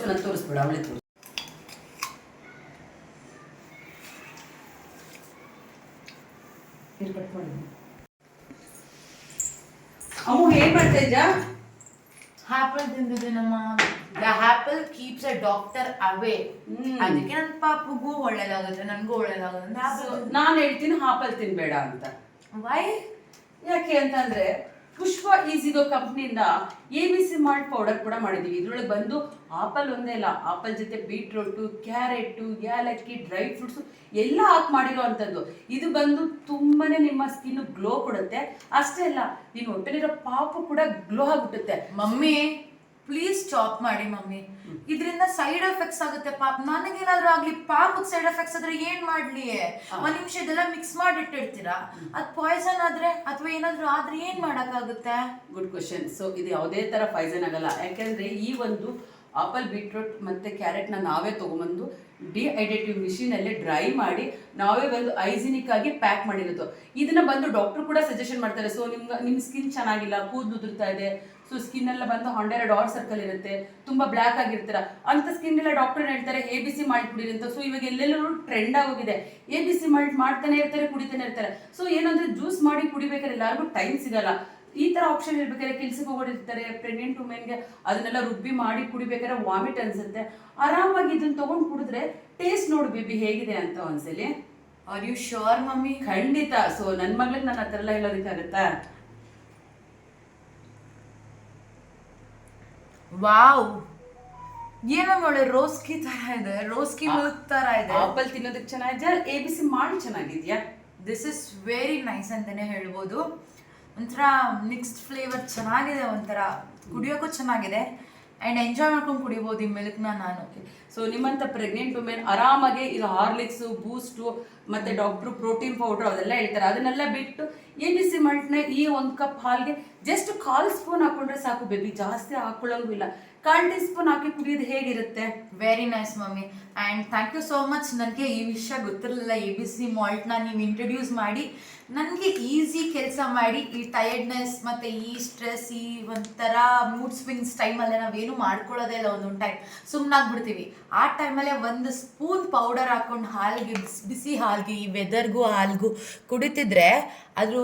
ನಾನು ತೋರಿಸ್ಬೇಡ, ಅವಳೇ ತೋರಿಸ್. ಅಮ್ಮ ಏನ್ ಮಾಡ್ತಾ ಇದ್ದ? ಆಪಲ್ ತಿಂದಿದ್ದೀನಮ್ಮ. The apple keeps a doctor away. ಅದಕ್ಕೆ ನನ್ನ ಪಾಪಗೂ ಒಳ್ಳೇದಾಗುತ್ತೆ, ನನಗೂ ಒಳ್ಳೇದಾಗುತ್ತೆ. ನಾನು ಹೇಳ್ತೀನಿ ಆಪಲ್ ತಿನ್ಬೇಡ ಅಂತ. ವೈ? ಯಾಕೆ ಅಂತಂದ್ರೆ ಪುಷ್ಪ ಈಸಿಗೋ ಕಂಪ್ನಿಯಿಂದ ABC ಮಾಲ್ಟ್ ಪೌಡರ್ ಕೂಡ ಮಾಡಿದೀವಿ. ಇದ್ರೊಳಗೆ ಬಂದು ಆಪಲ್ ಒಂದೇ ಅಲ್ಲ, ಆಪಲ್ ಜೊತೆ ಬೀಟ್ರೂಟು, ಕ್ಯಾರೆಟು, ಯಾಲಕ್ಕಿ, ಡ್ರೈ ಫ್ರೂಟ್ಸು ಎಲ್ಲ ಹಾಕಿ ಮಾಡಿರೋ ಅಂಥದ್ದು. ಇದು ಬಂದು ತುಂಬಾನೇ ನಿಮ್ಮ ಸ್ಕಿನ್ ಗ್ಲೋ ಕೊಡುತ್ತೆ. ಅಷ್ಟೇ ಅಲ್ಲ, ನೀನು ಹೊಟ್ಟೆಲಿರೋ ಪಾಪು ಕೂಡ ಗ್ಲೋ ಆಗಿಬಿಡುತ್ತೆ. ಮಮ್ಮಿ ಪ್ಲೀಸ್ ಸ್ಟಾಪ್ ಮಾಡಿ ಮಮ್ಮಿ, ಇದರಿಂದ ಸೈಡ್ ಎಫೆಕ್ಟ್ಸ್ ಆಗುತ್ತೆ. ಪಾಪ ನನಗೇನಾದ್ರೂ ಆಗ್ಲಿ, ಪಾಪಕ್ಕೆ ಸೈಡ್ ಎಫೆಕ್ಟ್ಸ್ ಆದ್ರೆ ಏನ್ ಮಾಡ್ಲಿ? ಒಂದ್ ನಿಮಿಷ ಇದೆಲ್ಲ ಮಿಕ್ಸ್ ಮಾಡಿ ಇಟ್ಟಿರ್ತೀರಾ, ಅದ್ ಪಾಯ್ಸನ್ ಆದ್ರೆ ಅಥವಾ ಏನಾದ್ರೂ ಆದ್ರೆ ಏನ್ ಮಾಡಕ್ಕಾಗುತ್ತೆ? Good question. ಸೊ ಇದು ಯಾವುದೇ ತರ ಪಾಯ್ಸನ್ ಆಗಲ್ಲ. ಯಾಕೆಂದ್ರೆ ಈ ಒಂದು ಆಪಲ್, ಬೀಟ್ರೂಟ್ ಮತ್ತೆ ಕ್ಯಾರೆಟ್ನ ನಾವೇ ತೊಗೊಂಬಂದು ಡಿಹೈಡ್ರೇಟಿವ್ ಮಿಷಿನಲ್ಲಿ ಡ್ರೈ ಮಾಡಿ ನಾವೇ ಬಂದು ಹೈಜಿನಿಕ್ ಆಗಿ ಪ್ಯಾಕ್ ಮಾಡಿರೋದು. ಇದನ್ನ ಬಂದು ಡಾಕ್ಟರ್ ಕೂಡ ಸಜೆಷನ್ ಮಾಡ್ತಾರೆ. ಸೊ ನಿಮ್ಮ ಸ್ಕಿನ್ ಚೆನ್ನಾಗಿಲ್ಲ, ಕೂದಲು ಉದುರ್ತಾ ಇದೆ, ಸೊ ಸ್ಕಿನ್ ಎಲ್ಲ ಬಂದು 100 ಡಾಟ್ ಸರ್ಕಲ್ ಇರುತ್ತೆ, ತುಂಬಾ ಬ್ಲ್ಯಾಕ್ ಆಗಿರ್ತೀರ ಅಂತ ಸ್ಕಿನ್ ಎಲ್ಲ ಡಾಕ್ಟರ್ ಹೇಳ್ತಾರೆ ABC ಮಾಲ್ಟ್ ಕುಡೀರಿ ಅಂತ. ಸೊ ಇವಾಗ ಎಲ್ಲೆಲ್ಲರೂ ಟ್ರೆಂಡ್ ಆಗೋಗಿದೆ, ABC ಮಾಲ್ಟ್ ಮಾಡ್ತಾನೆ ಇರ್ತಾರೆ, ಕುಡಿತಾನೆ ಇರ್ತಾರೆ. ಸೊ ಏನಂದ್ರೆ ಜ್ಯೂಸ್ ಮಾಡಿ ಕುಡಿಬೇಕಾದ್ರೆ ಎಲ್ಲರಿಗೂ ಟೈಮ್ ಸಿಗಲ್ಲ. ಈ ತರ ಆಪ್ಷನ್ ಇರ್ಬೇಕಾದ್ರೆ ಕೆಲ್ಸಕ್ಕೆ ಹೋಗೋರಿರ್ತಾರೆ, ಪ್ರೆಗ್ನೆಂಟ್ ವುಮೆನ್ಗೆ ಅದನ್ನೆಲ್ಲ ರುಬ್ಬಿ ಮಾಡಿ ಕುಡಿಬೇಕಾದ್ರೆ ವಾಮಿಟ್ ಅನ್ಸುತ್ತೆ. ಆರಾಮಾಗಿ ಇದನ್ನ ತಗೊಂಡು ಕುಡಿದ್ರೆ ಟೇಸ್ಟ್ ನೋಡು ಬೇಬಿ ಹೇಗಿದೆ ಅಂತ ಒಂದ್ಸಲಿ. Are you sure mummy? ಖಂಡಿತ. ಸೊ ನನ್ನ ಮಗಳಿಗೆ ನಾನು ಆ ಥರ ಎಲ್ಲ ಹೇಳೋದಕ್ಕಾಗತ್ತಾ? ವಾವ್, ಏನೋ ಒಳ್ಳೆ ರೋಸ್ಕಿ ತರ ಇದೆ, ರೋಸ್ಕಿ ಮಿಲ್ಕ್ ತರ ಇದೆ. ಆಪಲ್ ತಿನ್ನೋದಕ್ಕೆ ಚೆನ್ನಾಗಿದೆ, ABC ಮಾಡಿ ಚೆನ್ನಾಗಿದ್ಯಾ? ದಿಸ್ ಇಸ್ ವೆರಿ ನೈಸ್ ಅಂತಾನೆ ಹೇಳ್ಬೋದು. ಒಂಥರ ಮಿಕ್ಸ್ಡ್ ಫ್ಲೇವರ್ ಚೆನ್ನಾಗಿದೆ, ಒಂಥರ ಕುಡಿಯೋಕ್ಕೂ ಚೆನ್ನಾಗಿದೆ ಆ್ಯಂಡ್ ಎಂಜಾಯ್ ಮಾಡ್ಕೊಂಡು ಕುಡಿಬೋದು ಈ ಮಿಲ್ಕ್ನ ನಾನು. ಸೊ ನಿಮ್ಮಂಥ ಪ್ರೆಗ್ನೆಂಟ್ ವುಮೆನ್ ಆರಾಮಾಗಿ ಇದು ಹಾರ್ಲಿಕ್ಸು, ಬೂಸ್ಟು ಮತ್ತು ಡಾಕ್ಟ್ರು ಪ್ರೋಟೀನ್ ಪೌಡ್ರ್ ಅದೆಲ್ಲ ಹೇಳ್ತಾರೆ, ಅದನ್ನೆಲ್ಲ ಬಿಟ್ಟು ABC ಮಾಲ್ಟ್ನ ಈ 1 ಕಪ್ ಹಾಲ್ಗೆ ಜಸ್ಟ್ 1/4 ಸ್ಪೂನ್ ಹಾಕೊಂಡ್ರೆ ಸಾಕು ಬೇಬಿ, ಜಾಸ್ತಿ ಹಾಕೊಳ್ಳೋಂಗೂ ಇಲ್ಲ. 1/4 ಟೀ ಸ್ಪೂನ್ ಹಾಕಿ ಕುಡಿಯೋದು ಹೇಗಿರುತ್ತೆ? Very nice mummy and thank you so much. ನನಗೆ ಈ ವಿಷಯ ಗೊತ್ತಿರಲಿಲ್ಲ, ABC ಮಾಲ್ಟ್ನ ನೀವು ಇಂಟ್ರೊಡ್ಯೂಸ್ ಮಾಡಿ ನನಗೆ ಈಸಿ ಕೆಲಸ ಮಾಡಿ ಈ ಟಯರ್ಡ್ನೆಸ್ ಮತ್ತು ಈ ಸ್ಟ್ರೆಸ್, ಈ ಒಂಥರ ಮೂಡ್ ಸ್ವಿಂಗ್ಸ್ ಟೈಮಲ್ಲೇ ನಾವೇನು ಮಾಡ್ಕೊಳ್ಳೋದೇ ಇಲ್ಲ. ಒಂದೊಂದು ಟೈಮ್ ಸುಮ್ಮನಾಗ್ಬಿಡ್ತೀವಿ. ಆ ಟೈಮಲ್ಲೇ 1 ಸ್ಪೂನ್ ಪೌಡರ್ ಹಾಕೊಂಡು ಹಾಲಿಗೆ, ಬಿಸಿ ಹಾಲಿಗೆ, ಈ ವೆದರ್ಗೂ ಹಾಲ್ಗೂ ಕುಡಿತಿದ್ರೆ ಅದ್ರ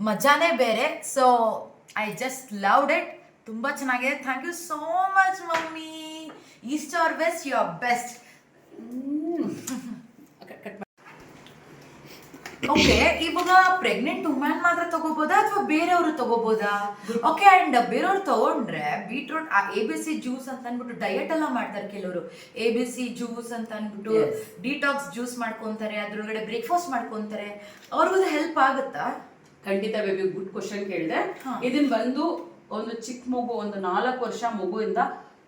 ಮಜಾನೇ ಬೇರೆ. So I just loved it. ತುಂಬ ಚೆನ್ನಾಗಿದೆ. Thank you so much mummy. East or west, you are best. Okay, ಇವಾಗ ಪ್ರೆಗ್ನೆಂಟ್ ವುಮೆನ್ ಮಾತ್ರ ತಗೋಬೋದಾ ಅಥವಾ ಬೇರೆಯವರು ತಗೋಬೋದಾ? ಓಕೆ, ಅಂಡ್ ಬೇರೆಯವ್ರು ತಗೊಂಡ್ರೆ ಬೀಟ್ರೂಟ್ ABC ಜ್ಯೂಸ್ ಅಂತ ಅಂದ್ಬಿಟ್ಟು ಡಯಟ್ ಎಲ್ಲ ಮಾಡ್ತಾರೆ ಕೆಲವರು. ABC ಜ್ಯೂಸ್ ಅಂತ ಅಂದ್ಬಿಟ್ಟು ಡಿಟಾಕ್ಸ್ ಜ್ಯೂಸ್ ಮಾಡ್ಕೊಂತಾರೆ, ಅದ್ರೊಳಗಡೆ ಬ್ರೇಕ್ಫಾಸ್ಟ್ ಮಾಡ್ಕೊಂತಾರೆ. ಅವ್ರಿಗೂ ಹೆಲ್ಪ್ ಆಗುತ್ತಾ? ಖಂಡಿತ ಬೇಬಿ, ಗುಡ್ ಕ್ವಶನ್ ಕೇಳಿದೆ. ಇದನ್ನ ಬಂದು ಒಂದು ಚಿಕ್ಕ ಮಗು, ಒಂದು 4 ವರ್ಷ ಮಗುವಿಂದ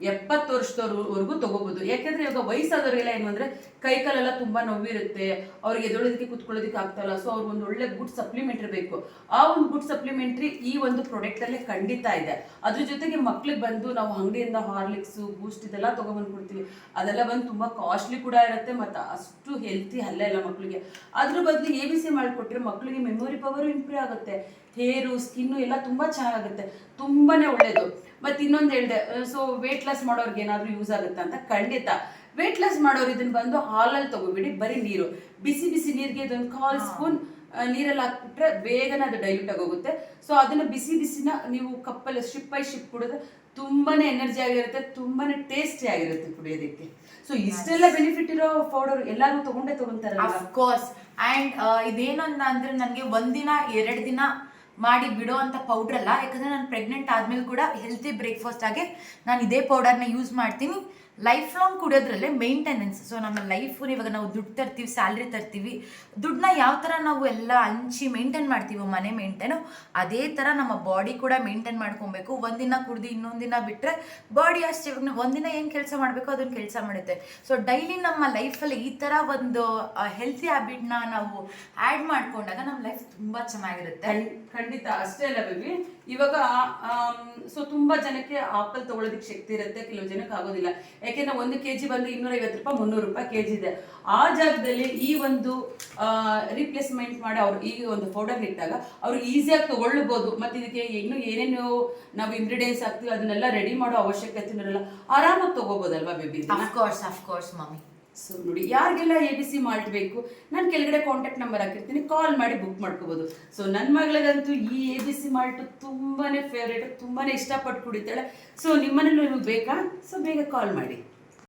70 ವರ್ಷದವರೆಗೂ ತಗೋಬಹುದು. ಯಾಕಂದ್ರೆ ಇವಾಗ ವಯಸ್ಸಾದವ್ರಿಗೆಲ್ಲ ಏನು ಅಂದ್ರೆ ಕೈ ಕಾಲೆಲ್ಲ ತುಂಬಾ ನೋವಿರುತ್ತೆ, ಅವ್ರಿಗೆ ಎದೊಳೋದಕ್ಕೆ ಕುತ್ಕೊಳ್ಳೋದಕ್ಕೆ ಆಗ್ತಾಯಿಲ್ಲ. ಸೊ ಅವ್ರಿಗೆ ಒಂದು ಒಳ್ಳೆ ಗುಡ್ ಸಪ್ಲಿಮೆಂಟ್ರಿ ಬೇಕು. ಆ ಒಂದು ಗುಡ್ ಸಪ್ಲಿಮೆಂಟ್ರಿ ಈ ಒಂದು ಪ್ರಾಡಕ್ಟ್ ಅಲ್ಲಿ ಖಂಡಿತ ಇದೆ. ಅದ್ರ ಜೊತೆಗೆ ಮಕ್ಳಿಗೆ ಬಂದು ನಾವು ಅಂಗಡಿಯಿಂದ ಹಾರ್ಲಿಕ್ಸು, ಬೂಸ್ಟ್ ಇದೆಲ್ಲ ತಗೊಂಡ್ಬಂದು ಕೊಡ್ತೀವಿ. ಅದೆಲ್ಲ ಬಂದು ತುಂಬಾ ಕಾಸ್ಟ್ಲಿ ಕೂಡ ಇರುತ್ತೆ, ಮತ್ತು ಅಷ್ಟು ಹೆಲ್ತಿ ಅಲ್ಲ ಇಲ್ಲ ಮಕ್ಕಳಿಗೆ. ಅದ್ರ ಬದಲು ABC ಮಾಡಿಕೊಟ್ರೆ ಮಕ್ಕಳಿಗೆ ಮೆಮೊರಿ ಪವರ್ ಇಂಪ್ರೂವ್ ಆಗುತ್ತೆ, ಹೇರು, ಸ್ಕಿನ್ನು ಎಲ್ಲ ತುಂಬಾ ಚೆನ್ನಾಗುತ್ತೆ, ತುಂಬಾನೇ ಒಳ್ಳೇದು. ಮತ್ತೆ ಇನ್ನೊಂದು ಹೇಳಿದೆ, ಸೊ ವೇಟ್ ಲಾಸ್ ಮಾಡೋರ್ಗೆ ಏನಾದರೂ ಯೂಸ್ ಆಗುತ್ತೆ ಅಂತ. ಖಂಡಿತ ವೇಟ್ ಲಾಸ್ ಮಾಡೋರು ಇದನ್ನ ಬಂದು ಹಾಲಲ್ಲಿ ತಗೋಬಿಡಿ, ಬರೀ ನೀರು, ಬಿಸಿ ಬಿಸಿ ನೀರಿಗೆ ಇದೊಂದು 1/4 ಸ್ಪೂನ್ ನೀರಲ್ಲಿ ಹಾಕ್ಬಿಟ್ರೆ ಬೇಗನೆ ಅದು ಡೈಲ್ಯೂಟ್ ಆಗೋಗುತ್ತೆ. ಸೊ ಅದನ್ನ ಬಿಸಿ ಬಿಸಿನ ನೀವು ಕಪ್ಪಲ್ಲಿ ಶಿಪ್ ಬೈ ಶಿಪ್ ಕುಡಿದ್ರೆ ತುಂಬಾನೇ ಎನರ್ಜಿ ಆಗಿರುತ್ತೆ, ತುಂಬಾನೇ ಟೇಸ್ಟಿ ಆಗಿರುತ್ತೆ ಕುಡಿಯೋದಕ್ಕೆ. ಸೊ ಇಷ್ಟೆಲ್ಲ ಬೆನಿಫಿಟ್ ಇರೋ ಪೌಡರ್ ಎಲ್ಲರೂ ತಗೊಂತಾರಲ್ಲ. Of course. ಆ್ಯಂಡ್ ಇದೇನು ಅಂದ್ರೆ ನನಗೆ 1 ದಿನ 2 ದಿನ ಮಾಡಿ ಬಿಡೋ ಅಂತ ಪೌಡ್ರ್ ಅಲ್ಲ. ಯಾಕಂದರೆ ನಾನು ಪ್ರೆಗ್ನೆಂಟ್ ಆದಮೇಲೆ ಕೂಡ ಹೆಲ್ತಿ ಬ್ರೇಕ್ಫಾಸ್ಟ್ ಆಗಿ ನಾನು ಇದೇ ಪೌಡರ್ನ ಯೂಸ್ ಮಾಡ್ತೀನಿ. ಲೈಫ್ ಲಾಂಗ್ ಕುಡಿಯೋದ್ರಲ್ಲೇ ಮೇಂಟೆನೆನ್ಸ್. ಸೊ ನಮ್ಮ ಲೈಫು ಇವಾಗ ನಾವು ದುಡ್ಡು ತರ್ತೀವಿ, ಸ್ಯಾಲ್ರಿ ತರ್ತೀವಿ, ದುಡ್ಡನ್ನ ಯಾವ ಥರ ನಾವು ಎಲ್ಲ ಹಂಚಿ ಮೇಂಟೈನ್ ಮಾಡ್ತೀವೋ ಮನೆ ಮೇಂಟೈನು, ಅದೇ ಥರ ನಮ್ಮ ಬಾಡಿ ಕೂಡ ಮೇಂಟೈನ್ ಮಾಡ್ಕೊಬೇಕು. ಒಂದಿನ ಕುಡ್ದು ಇನ್ನೊಂದು ದಿನ ಬಿಟ್ಟರೆ ಬಾಡಿ ಅಷ್ಟೇ. ಇವಾಗ ಒಂದಿನ ಏನು ಕೆಲಸ ಮಾಡಬೇಕು ಅದನ್ನು ಕೆಲಸ ಮಾಡುತ್ತೆ. ಸೊ ಡೈಲಿ ನಮ್ಮ ಲೈಫಲ್ಲಿ ಈ ಥರ ಒಂದು ಹೆಲ್ತಿ ಹ್ಯಾಬಿಟ್ನ ನಾವು ಆ್ಯಡ್ ಮಾಡ್ಕೊಂಡಾಗ ನಮ್ಮ ಲೈಫ್ ತುಂಬ ಚೆನ್ನಾಗಿರುತ್ತೆ. ಖಂಡಿತ. ಅಷ್ಟೇ ಅಲ್ಲ ಬೇಬಿ, ಇವಾಗ ಸೊ ತುಂಬಾ ಜನಕ್ಕೆ ಆಪಲ್ ತಗೊಳ್ಳೋದಕ್ಕೆ ಶಕ್ತಿ ಇರುತ್ತೆ, ಕೆಲವು ಜನಕ್ಕೆ ಆಗೋದಿಲ್ಲ. ಯಾಕೆಂದ್ರೆ 1 kg ಬಂದು 250 ರೂಪಾಯಿ 300 ರೂಪಾಯಿ ಕೆಜಿ ಇದೆ. ಆ ಜಾಗದಲ್ಲಿ ಈ ಒಂದು ರಿಪ್ಲೇಸ್ಮೆಂಟ್ ಮಾಡಿ ಅವ್ರು ಈ ಒಂದು ಪೌಡರ್ ಇಟ್ಟಾಗ ಅವ್ರು ಈಸಿಯಾಗಿ ತಗೊಳ್ಬೋದು. ಮತ್ತೆ ಇದಕ್ಕೆ ಇನ್ನು ಏನೇನು ನಾವು ಇಂಗ್ರೀಡಿಯೆಂಟ್ಸ್ ಹಾಕ್ತೀವಿ ಅದನ್ನೆಲ್ಲ ರೆಡಿ ಮಾಡೋ ಅವಶ್ಯಕತೆ ಇರಲ್ಲ, ಆರಾಮಾಗಿ ತಗೋಬೋದಲ್ವಾ baby? Of course mummy. So ನೋಡಿ, ಯಾರಿಗೆಲ್ಲ ABC ಮಾಲ್ಟ್ ಬೇಕು ನಾನು ಕೆಳಗಡೆ ಕಾಂಟ್ಯಾಕ್ಟ್ ನಂಬರ್ ಹಾಕಿರ್ತೀನಿ, ಕಾಲ್ ಮಾಡಿ ಬುಕ್ ಮಾಡ್ಕೋಬೋದು. ಸೊ ನನ್ನ ಮಗಳಿಗಂತೂ ಈ ABC ಮಾಲ್ಟ್ ತುಂಬಾನೇ ಫೇವ್ರೇಟ್, ತುಂಬಾನೇ ಇಷ್ಟಪಟ್ಟು ಕುಡಿತಾಳೆ. ಸೊ ನಿಮ್ಮನೇಲಿ ನಿಮಗೆ ಬೇಕಾ? ಸೊ ಬೇಗ ಕಾಲ್ ಮಾಡಿ.